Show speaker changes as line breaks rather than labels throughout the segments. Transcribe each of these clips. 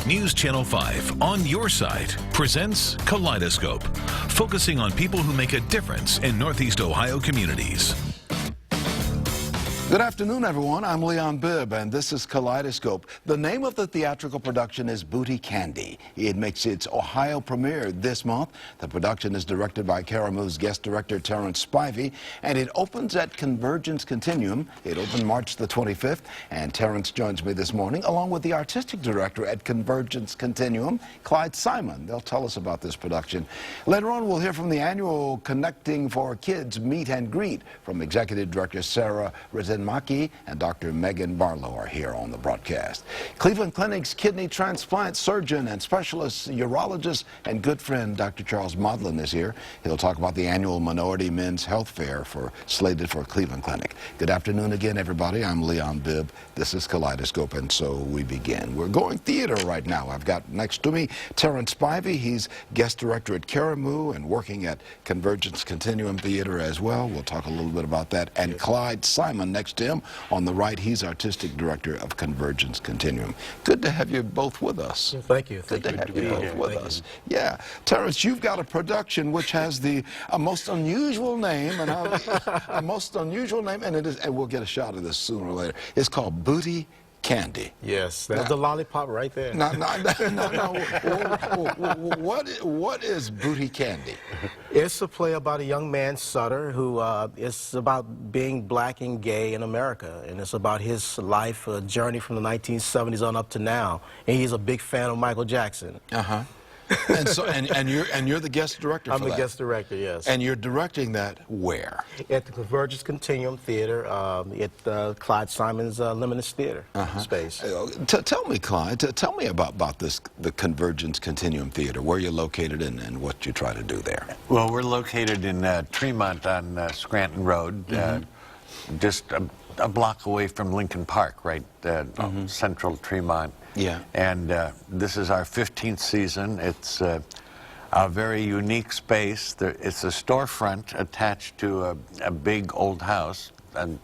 News Channel 5 on your site presents Kaleidoscope, focusing on people who make a difference in Northeast Ohio communities.
Good afternoon, everyone. I'm Leon Bibb, and this is Kaleidoscope. The name of the theatrical production is Booty Candy. It makes its Ohio premiere this month. The production is directed by Karamu's guest director, Terrence Spivey, and it opens at Convergence Continuum. It opened March the 25th, and Terrence joins me this morning, along with the artistic director at Convergence Continuum, Clyde Simon. They'll tell us about this production. Later on, we'll hear from the annual Connecting for Kids Meet and Greet from Executive Director Sarah Maki and Dr. Megan Barlow are here on the broadcast. Cleveland Clinic's kidney transplant surgeon and specialist urologist and good friend Dr. Charles Modlin is here. He'll talk about the annual Minority Men's Health Fair slated for Cleveland Clinic. Good afternoon again, everybody. I'm Leon Bibb. This is Kaleidoscope, and so we begin. We're going theater right now. I've got next to me Terrence Spivey. He's guest director at Karamu and working at Convergence Continuum Theater as well. We'll talk a little bit about that. And Clyde Simon next to him. On the right, he's artistic director of Convergence Continuum. Good to have you both with us.
Thank you.
Good to have you both with us. Yeah. Terrence, you've got a production which has a most unusual name, and we'll get a shot of this sooner or later. It's called Booty Candy.
Yes, that's the lollipop right there.
No. What is Booty Candy?
It's a play about a young man, Sutter, who it's about being black and gay in America, and it's about his life, a journey from the 1970s on up to now. And he's a big fan of Michael Jackson.
Uh-huh. And so, and you're the guest director for that?
I'm the guest director, yes.
And you're directing that where?
At the Convergence Continuum Theater, at Clyde Simon's Limitless Theater space.
Tell me, Clyde, tell me about the Convergence Continuum Theater, where you're located and what you try to do there.
Well, we're located in Tremont on Scranton Road, just a block away from Lincoln Park, right, central Tremont.
Yeah.
And this is our 15th season. It's a very unique space. It's a storefront attached to a big old house. And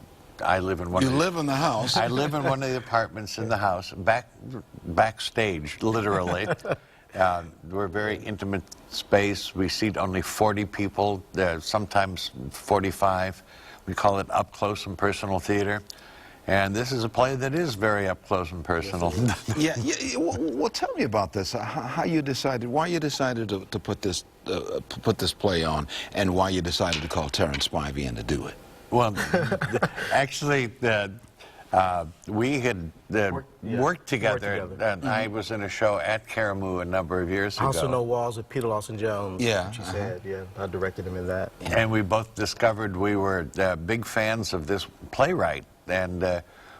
I live in one.
You live in the house?
I live in one of the apartments in the house, backstage, literally. We're a very intimate space. We seat only 40 people, sometimes 45. We call it up close and personal theater. And this is a play that is very up close and personal.
Yeah. Well, tell me about this. Why you decided to put this play on, and why you decided to call Terrence Spivey in to do it.
Well, actually, we had worked together. And I was in a show at Karamu a number of years ago.
House of No Walls with Peter Lawson Jones.
Yeah.
She said, yeah, I directed him in that.
And we both discovered we were big fans of this playwright. And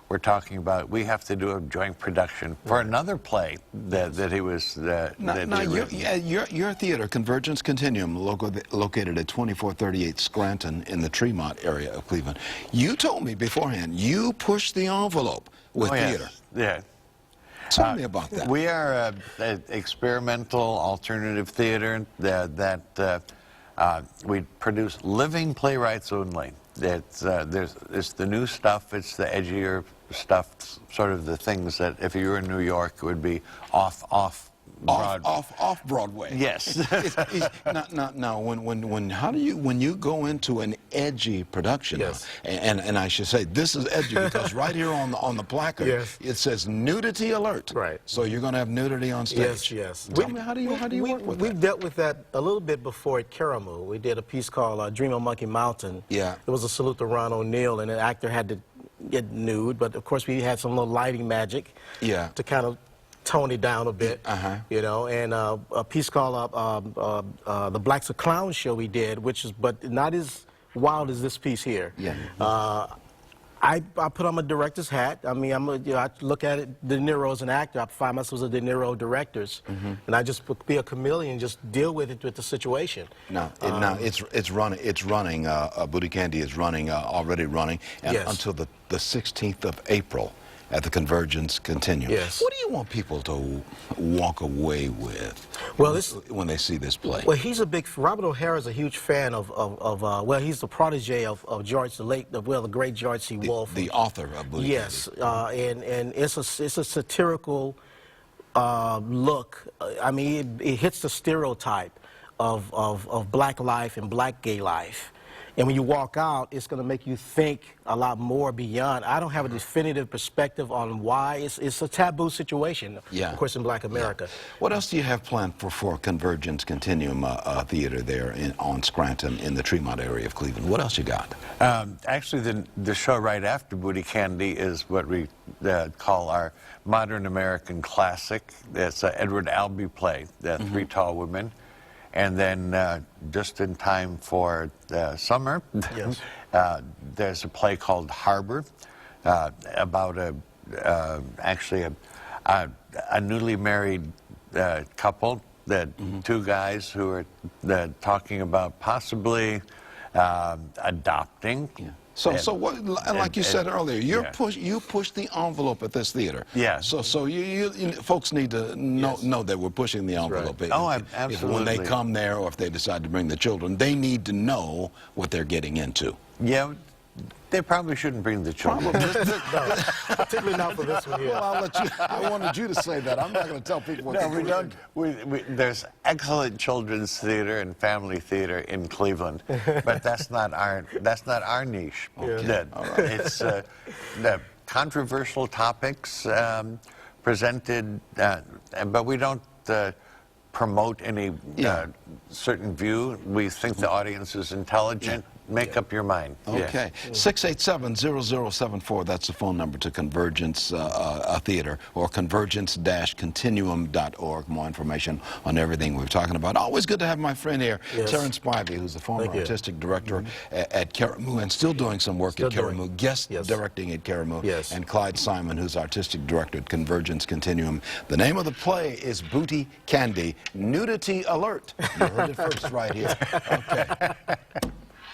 we're talking about we have to do a joint production for another play that he was.
Your theater, Convergence Continuum, located at 2438 Scranton in the Tremont area of Cleveland. You told me beforehand you pushed the envelope with theater.
Yeah.
Tell me about that.
We are an experimental alternative theater that we produce living playwrights only. It's the new stuff, it's the edgier stuff, sort of the things that if you were in New York would be off
Broadway.
Yes.
Now, when you go into an edgy production,
yes.
and I should say this is edgy because right here on the placard it says nudity alert.
Right.
So you're going to have nudity on stage.
Yes.
Tell me, how do you work with that?
We've dealt with that a little bit before at Karamu. We did a piece called Dream on Monkey Mountain.
Yeah.
It was a salute to Ron O'Neal, and an actor had to get nude, but of course we had some little lighting magic.
Yeah.
To kind of tone it down a bit, you know, and a piece called the Blacks Are Clowns show we did, but not as wild as this piece here.
Yeah.
I put on my director's hat. I mean, I look at it, De Niro as an actor. I find myself as a De Niro directors, and I just be a chameleon, just deal with it with the situation.
Now it's running. Booty Candy is running, already running, and until the 16th of April. At the Convergence Continuum.
Yes.
What do you want people to walk away with when they see this play?
Well, Robert O'Hara is a huge fan well, he's the protege of George, the great George C. Wolfe.
The author of Booty
Candy. Yes, and it's a satirical look. I mean, it hits the stereotype of black life and black gay life. And when you walk out, it's going to make you think a lot more beyond. I don't have a definitive perspective on why. It's a taboo situation, of course, in black America.
Yeah. What else do you have planned for Convergence Continuum Theater there on Scranton in the Tremont area of Cleveland? What else you got?
Actually, the show right after Booty Candy is what we call our modern American classic. It's an Edward Albee play, Three Tall Women. And then just in time for the summer,
Yes.
There's a play called Harbor about actually a newly married couple, two guys who are talking about possibly adopting.
Yeah. So what? Like you said earlier, you push the envelope at this theater.
Yeah.
So you folks need to know that we're pushing the envelope.
Right.
Oh,
If
absolutely.
when they come there, or if they decide to bring the children, they need to know what they're getting into.
Yeah, they probably shouldn't bring the children.
No, particularly not for this one here.
Well, I'll let you. I wanted you to say that. I'm not going to tell people what
No,
to
we
do.
don't. There's excellent children's theater and family theater in Cleveland, but that's not our niche.
Okay. All right.
It's the controversial topics presented, but we don't promote any certain view. We think the audience is intelligent. Make up your mind.
Okay. 687-0074, that's the phone number to Convergence Theater, or convergence-continuum.org. More information on everything we're talking about. Always good to have my friend here, Terrence Spivey, who's the former artistic director at Karamu and still doing some work at Karamu, guest directing at Karamu, and Clyde Simon, who's artistic director at Convergence Continuum. The name of the play is Booty Candy, Nudity Alert. You heard it first right here. Okay.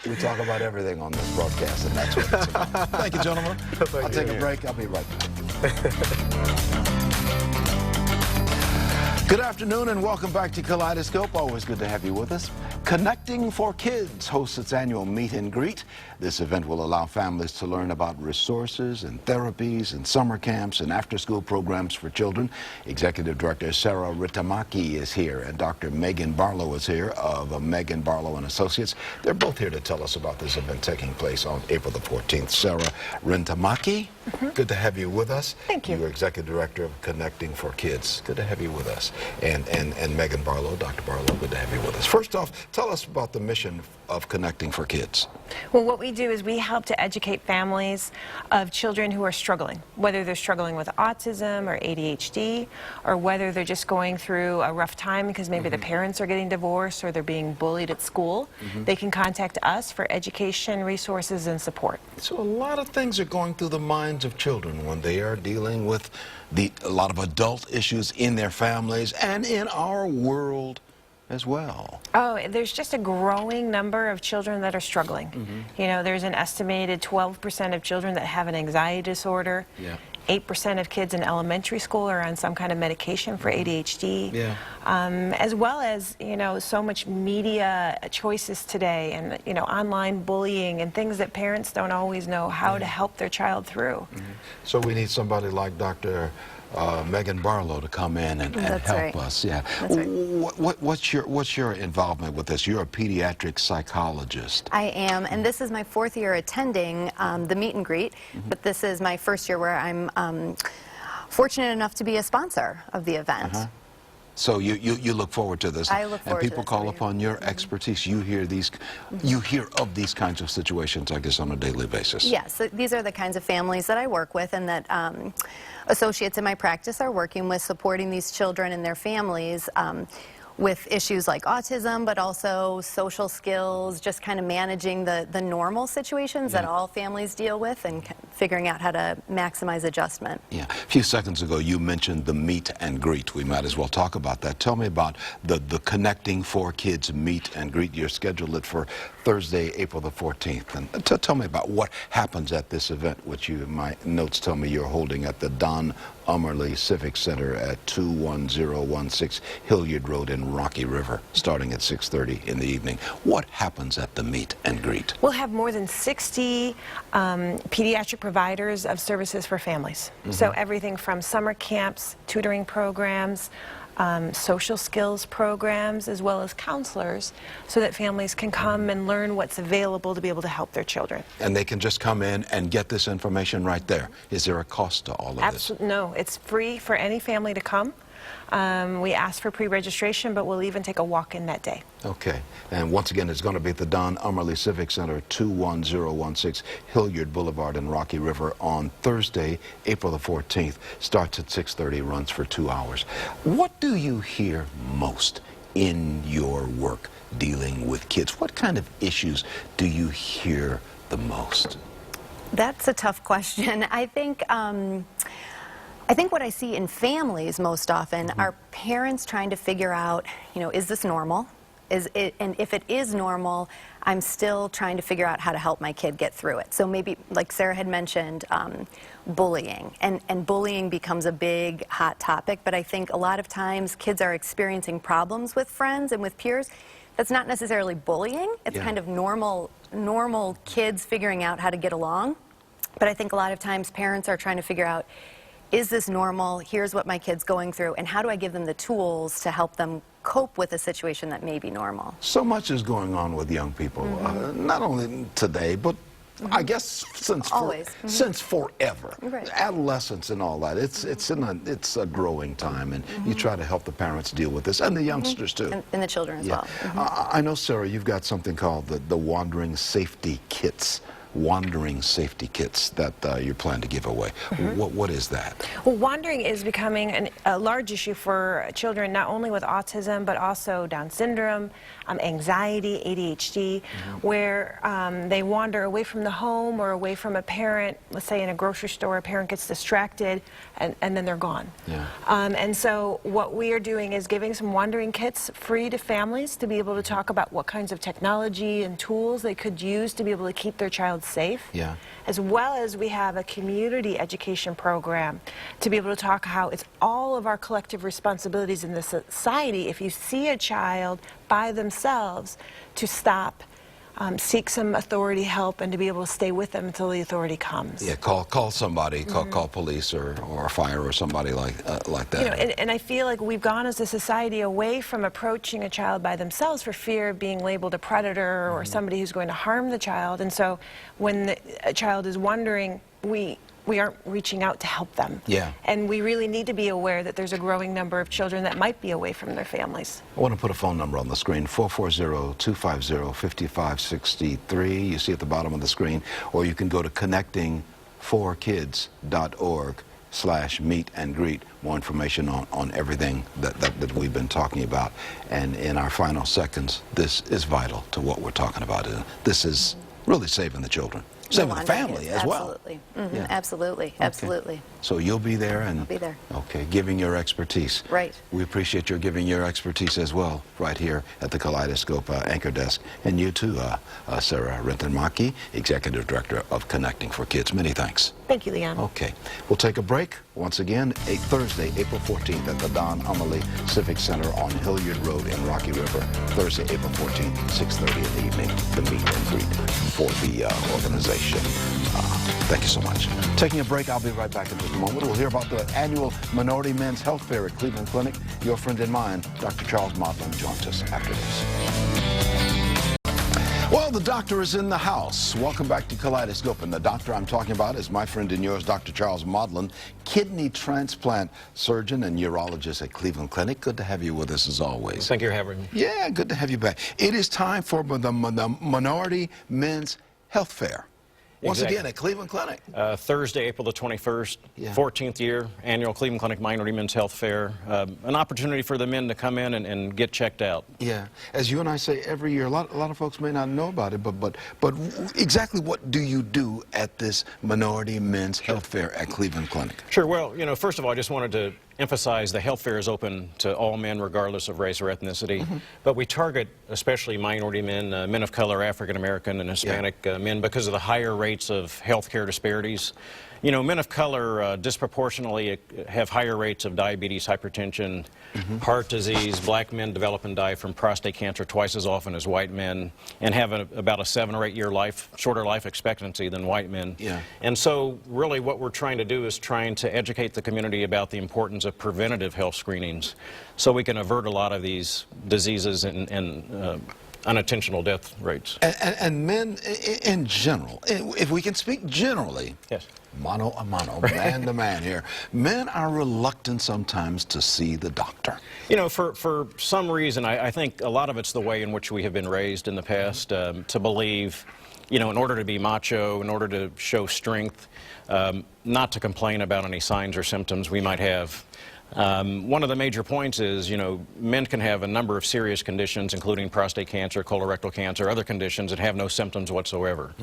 We talk about everything on this broadcast, and that's what it's about. Thank you, gentlemen. I'll take a break. I'll be right back. Good afternoon and welcome back to Kaleidoscope. Always good to have you with us. Connecting for Kids hosts its annual meet and greet. This event will allow families to learn about resources and therapies and summer camps and after-school programs for children. Executive Director Sarah Ritamaki is here, and Dr. Megan Barlow is here of Megan Barlow and Associates. They're both here to tell us about this event taking place on April the 14th. Sarah Ritamaki, good to have you with us.
Thank you.
You're Executive Director of Connecting for Kids. Good to have you with us. And Megan Barlow, Dr. Barlow, good to have you with us. First off, tell us about the mission of Connecting for Kids.
Well, what we do is we help to educate families of children who are struggling, whether they're struggling with autism or ADHD, or whether they're just going through a rough time because maybe the parents are getting divorced or they're being bullied at school. They can contact us for education, resources, and support.
So a lot of things are going through the minds of children when they are dealing with a lot of adult issues in their families and in our world as well.
Oh, there's just a growing number of children that are struggling. You know, there's an estimated 12% of children that have an anxiety disorder. 8% of kids in elementary school are on some kind of medication for ADHD. As well as, you know, so much media choices today and, you know, online bullying and things that parents don't always know how to help their child through.
So we need somebody like Dr. Megan Barlow to come in and help us.
That's right.
What's your involvement with this? You're a pediatric psychologist.
I am, and this is my 4th year attending the meet and greet, but this is my first year where I'm fortunate enough to be a sponsor of the event.
So you look forward to this.
I look forward to
and people
this
call
every year.
upon your expertise. You hear you hear of these kinds of situations, I guess, on a daily basis.
Yes, so these are the kinds of families that I work with and that associates in my practice are working with, supporting these children and their families with issues like autism, but also social skills, just kind of managing the normal situations that all families deal with and figuring out how to maximize adjustment.
Yeah. A few seconds ago, you mentioned the meet and greet. We might as well talk about that. Tell me about the Connecting for Kids meet and greet. You're scheduled it for Thursday, April the 14th. And tell me about what happens at this event, which my notes tell me you're holding at the Don Ummerly Civic Center at 21016 Hilliard Road in Rocky River, starting at 6:30 in the evening. What happens at the meet and greet?
We'll have more than 60 pediatric providers of services for families. So everything from summer camps, tutoring programs, social skills programs, as well as counselors, so that families can come and learn what's available to be able to help their children.
And they can just come in and get this information right there. Is there a cost to all of this?
Absolutely, no. It's free for any family to come. We ask for pre-registration, but we'll even take a walk-in that day.
Okay. And once again, it's going to be at the Don Ummerly Civic Center, 21016 Hilliard Boulevard in Rocky River on Thursday, April the 14th. Starts at 6:30, runs for 2 hours. What do you hear most in your work dealing with kids? What kind of issues do you hear the most?
That's a tough question. I think what I see in families most often are parents trying to figure out, is this normal? And if it is normal, I'm still trying to figure out how to help my kid get through it. So maybe, like Sarah had mentioned, bullying. And bullying becomes a big, hot topic, but I think a lot of times kids are experiencing problems with friends and with peers. That's not necessarily bullying. It's kind of normal kids figuring out how to get along. But I think a lot of times parents are trying to figure out, is this normal? Here's what my kid's going through, and how do I give them the tools to help them cope with a situation that may be normal?
So much is going on with young people, not only today, but I guess since since forever.
Right.
Adolescence and all that. It's a growing time, and you try to help the parents deal with this, and the youngsters too.
And the children as well.
I know, Sarah, you've got something called the Wandering Safety Kits. Wandering safety kits that you plan to give away. What is that?
Well, wandering is becoming a large issue for children, not only with autism, but also Down syndrome, anxiety, ADHD, where they wander away from the home or away from a parent. Let's say in a grocery store, a parent gets distracted, and then they're gone. And so what we are doing is giving some wandering kits free to families to be able to talk about what kinds of technology and tools they could use to be able to keep their child safe, as well as we have a community education program to be able to talk how it's all of our collective responsibilities in the society, if you see a child by themselves, to stop, seek some authority help, and to be able to stay with them until the authority comes.
Yeah, call somebody, call police or fire or somebody like that.
And I feel like we've gone as a society away from approaching a child by themselves for fear of being labeled a predator or somebody who's going to harm the child. And so when a child is wondering, we aren't reaching out to help them. And we really need to be aware that there's a growing number of children that might be away from their families.
I want to put a phone number on the screen, 440-250-5563. You see at the bottom of the screen, or you can go to connecting4kids.org/meet and greet. More information on everything that we've been talking about. And in our final seconds, this is vital to what we're talking about. This is really saving the children. Saving the family as well.
Absolutely. Absolutely.
So you'll be there, and
I'll be there.
Okay, giving your expertise.
Right.
We appreciate your giving your expertise as well, right here at the Kaleidoscope anchor desk, and you too, Sarah Renton-Maki, Executive Director of Connecting for Kids. Many thanks.
Thank you, Leon.
Okay, we'll take a break. Once again, Thursday, April 14th at the Don Ummerly Civic Center on Hilliard Road in Rocky River. Thursday, April 14th, 6:30 in the evening, the meet and greet for the organization. Thank you so much. Taking a break, I'll be right back in just a moment. We'll hear about the annual Minority Men's Health Fair at Cleveland Clinic. Your friend and mine, Dr. Charles Modlin, joins us after this. Well, the doctor is in the house. Welcome back to Kaleidoscope. And the doctor I'm talking about is my friend and yours, Dr. Charles Modlin, kidney transplant surgeon and urologist at Cleveland Clinic. Good to have you with us as always.
Thank you for having me.
Yeah, good to have you back. It is time for the Minority Men's Health Fair. Once again at Cleveland Clinic.
Thursday, April the 21st, 14th year, annual Cleveland Clinic Minority Men's Health Fair. An opportunity for the men to come in and get checked out.
Yeah, as you and I say every year, a lot of folks may not know about it, but exactly what do you do at this Minority Men's Health Fair at Cleveland Clinic?
Sure, well, first of all, I just wanted to emphasize the health fair is open to all men regardless of race or ethnicity, but we target especially minority men, men of color, African American and Hispanic men because of the higher rates of health care disparities. You know, men of color disproportionately have higher rates of diabetes, hypertension, heart disease. Black men develop and die from prostate cancer twice as often as white men, and have about a 7 or 8 year shorter life expectancy than white men. Yeah. And so really what we're trying to do is trying to educate the community about the importance of preventative health screenings so we can avert a lot of these diseases and unintentional death rates.
And men in general, if we can speak generally,
yes.
Mano a mano, man to man here, men are reluctant sometimes to see the doctor.
You know, for some reason, I think a lot of it's the way in which we have been raised in the past to believe, you know, in order to be macho, in order to show strength, not to complain about any signs or symptoms we might have. One of the major points is, you know, men can have a number of serious conditions, including prostate cancer, colorectal cancer, other conditions, and have no symptoms whatsoever.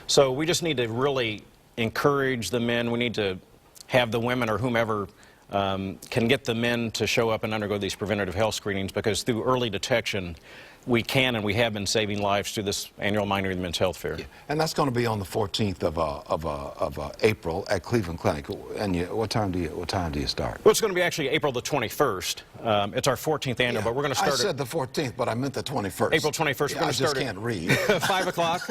So we just need to really encourage the men. We need to have the women or whomever can get the men to show up and undergo these preventative health screenings, because through early detection, we can and we have been saving lives through this annual Minority Men's Health Fair.
Yeah. And that's going to be on the 14th of April at Cleveland Clinic. And what time do you start?
Well, it's going to be actually April the 21st. It's our 14th annual, but we're going to start.
I said the 14th, but I meant the 21st.
April 21st.
Yeah,
we're going
I
to start
just can't read.
5 o'clock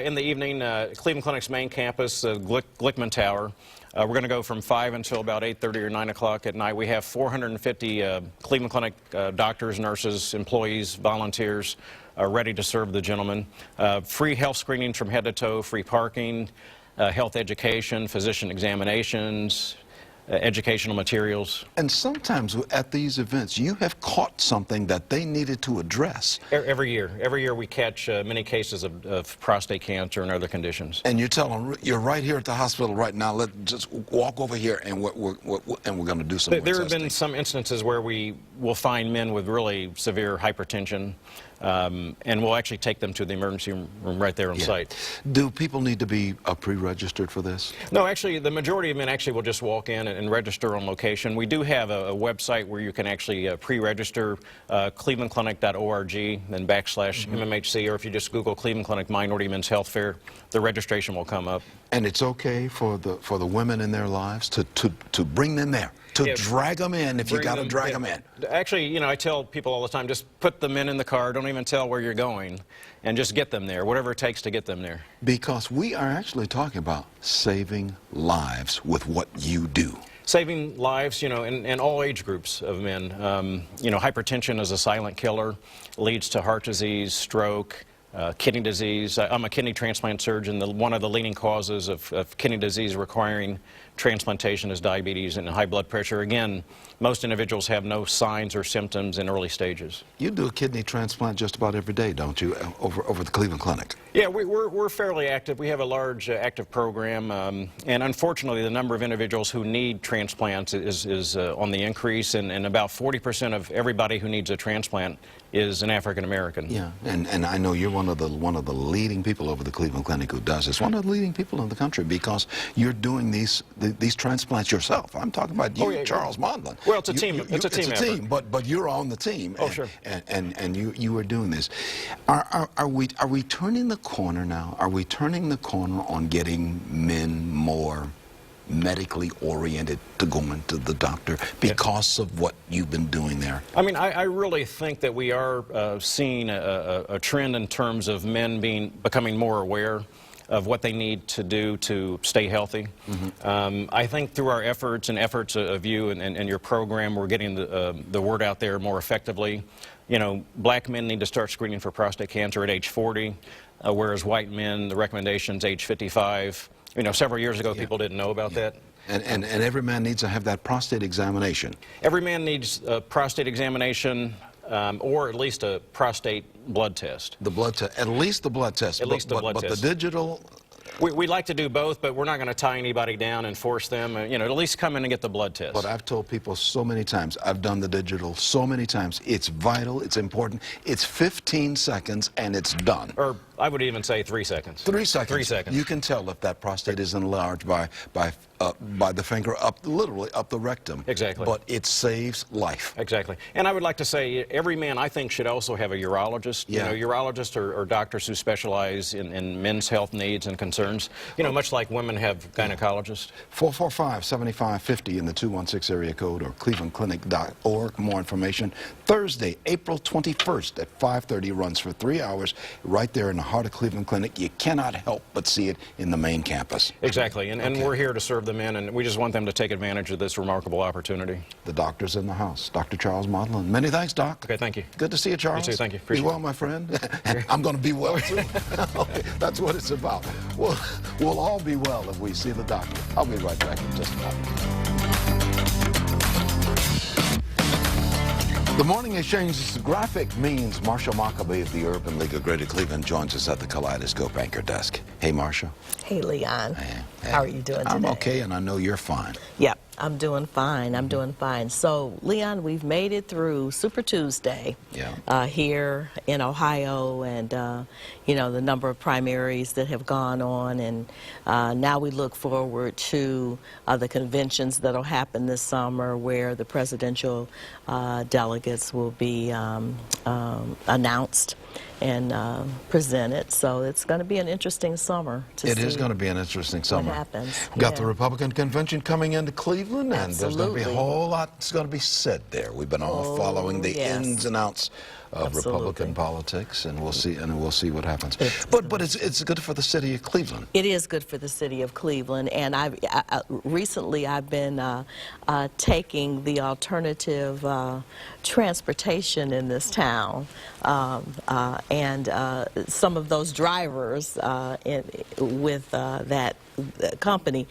in the evening, Cleveland Clinic's main campus, Glickman Tower. We're going to go from 5 until about 8:30 or 9 o'clock at night. We have 450 Cleveland Clinic doctors, nurses, employees, volunteers ready to serve the gentlemen. Free health screenings from head to toe, free parking, health education, physician examinations, educational materials.
And sometimes at these events, you have caught something that they needed to address.
Every year we catch many cases of prostate cancer and other conditions.
And you tell them, you're right here at the hospital right now, let's just walk over here and we're going to do some more
There have
testing.
been some instances where we will find men with really severe hypertension, and we'll actually take them to the emergency room right there on site.
Do people need to be pre-registered for this?
No, actually, the majority of men actually will just walk in and register on location. We do have a website where you can actually pre-register, clevelandclinic.org, then /MMHC, or if you just Google Cleveland Clinic Minority Men's Health Fair, the registration will come up.
And it's okay for the women in their lives to bring them there, to drag them in if you got to drag them in.
Actually, you know, I tell people all the time, just put the men in the car, don't even tell where you're going, and just get them there, whatever it takes to get them there.
Because we are actually talking about saving lives with what you do.
Saving lives, you know, in all age groups of men. You know, hypertension is a silent killer, leads to heart disease, stroke, kidney disease. I'm a kidney transplant surgeon. One of the leading causes of kidney disease requiring transplantation is diabetes and high blood pressure. Again, most individuals have no signs or symptoms in early stages.
You do a kidney transplant just about every day, don't you, over the Cleveland Clinic?
Yeah, we're fairly active. We have a large active program, and unfortunately the number of individuals who need transplants is on the increase, and about 40% of everybody who needs a transplant is an African American.
Yeah, and I know you're one of the leading people over the Cleveland Clinic who does this. One of the leading people in the country, because you're doing these transplants yourself. I'm talking about you, Charles Mondlin.
Well, it's a team. It's a team effort.
But you're on the team.
Oh, sure.
And you are doing this. Are we turning the corner now? Are we turning the corner on getting men more medically oriented to going to the doctor because of what you've been doing there?
I mean, I really think that we are seeing a trend in terms of men becoming more aware of what they need to do to stay healthy. I think through our efforts of you and your program, we're getting the word out there more effectively. You know, black men need to start screening for prostate cancer at age 40, whereas white men, the recommendation's age 55. You know, several years ago, people didn't know about that.
And every man needs to have that prostate examination.
Every man needs a prostate examination, or at least a prostate blood test.
The blood test, at least the blood test.
At least the blood test.
But the digital...
We'd like to do both, but we're not going to tie anybody down and force them. You know, at least come in and get the blood test.
But I've told people so many times, I've done the digital so many times, it's vital, it's important, it's 15 seconds and it's done.
Or I would even say 3 seconds.
3 seconds.
3 seconds.
You can tell if that prostate is enlarged by the finger up, literally up the rectum.
Exactly.
But it saves life.
Exactly. And I would like to say every man, I think, should also have a urologist.
Yeah.
You know, urologists are doctors who specialize in men's health needs and concerns. You know, much like women have gynecologists.
445-7550 in the 216 area code or clevelandclinic.org. More information. Thursday, April 21st at 5:30, runs for 3 hours right there in the heart of Cleveland Clinic. You cannot help but see it in the main campus.
Exactly. And
Okay.
we're here to serve the men, and we just want them to take advantage of this remarkable opportunity.
The doctor's in the house. Dr. Charles Modlin. Many thanks, Doc.
Okay, thank you.
Good to see you, Charles.
You too, thank you.
Be
Appreciate
well,
it.
my friend. And I'm going to be well, too. Okay, that's what it's about. We'll all be well if we see the doctor. I'll be right back in just a moment. The Morning Exchange's graphic means Marshall Maccabee of the Urban League of Greater Cleveland joins us at the Kaleidoscope anchor desk. Hey, Marshall.
Hey, Leon.
Hey.
How are you doing today?
I'm okay, and I know you're fine.
Yep, I'm doing fine. I'm doing fine. So, Leon, we've made it through Super Tuesday here in Ohio, and, you know, the number of primaries that have gone on, and now we look forward to the conventions that will happen this summer where the presidential delegates will be announced and presented. So it's going to be an interesting summer to see.
It is going to be an interesting summer.
What happens.
Got the Republican convention coming into Cleveland, and there's going to be a
Absolutely.
whole lot that's going to be said there. We've been all following the
yes.
ins and outs of
Absolutely.
Republican politics, and we'll see what happens. But it's good for the city of Cleveland.
It is good for the city of Cleveland, and recently I've been taking the alternative transportation in this town, and some of those drivers with that company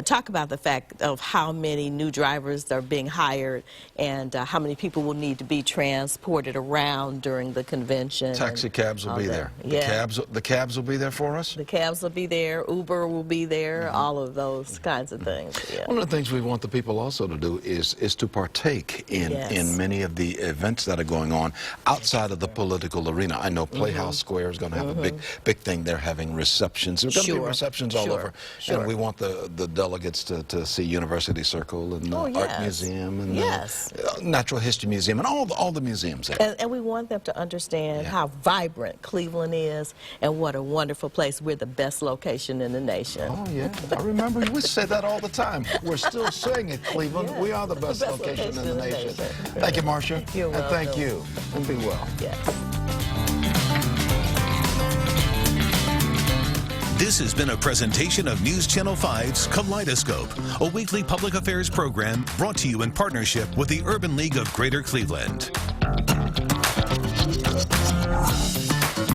talk about the fact of how many new drivers are being hired and how many people will need to be transported around during the convention.
Taxi cabs will be there.
Yeah.
The cabs will be there for us.
The cabs will be there, Uber will be there, all of those kinds of things. Yeah.
One of the things we want the people also to do is to partake in many of the events that are going on outside of the political arena. I know Playhouse Square is going to have a big thing. They're having receptions. There's going to be receptions all over. And we want the delegates to see University Circle and the Art Museum and the Natural History Museum and all the museums there.
And we want them to understand how vibrant Cleveland is and what a wonderful place. We're the best location in the nation.
Oh, yeah. I remember we say that all the time. We're still saying it, Cleveland.
Yes.
We are the best location in the nation. Thank you, Marcia.
You're welcome.
And thank you. And be well.
Yes.
This has been a presentation of News Channel 5's Kaleidoscope, a weekly public affairs program brought to you in partnership with the Urban League of Greater Cleveland.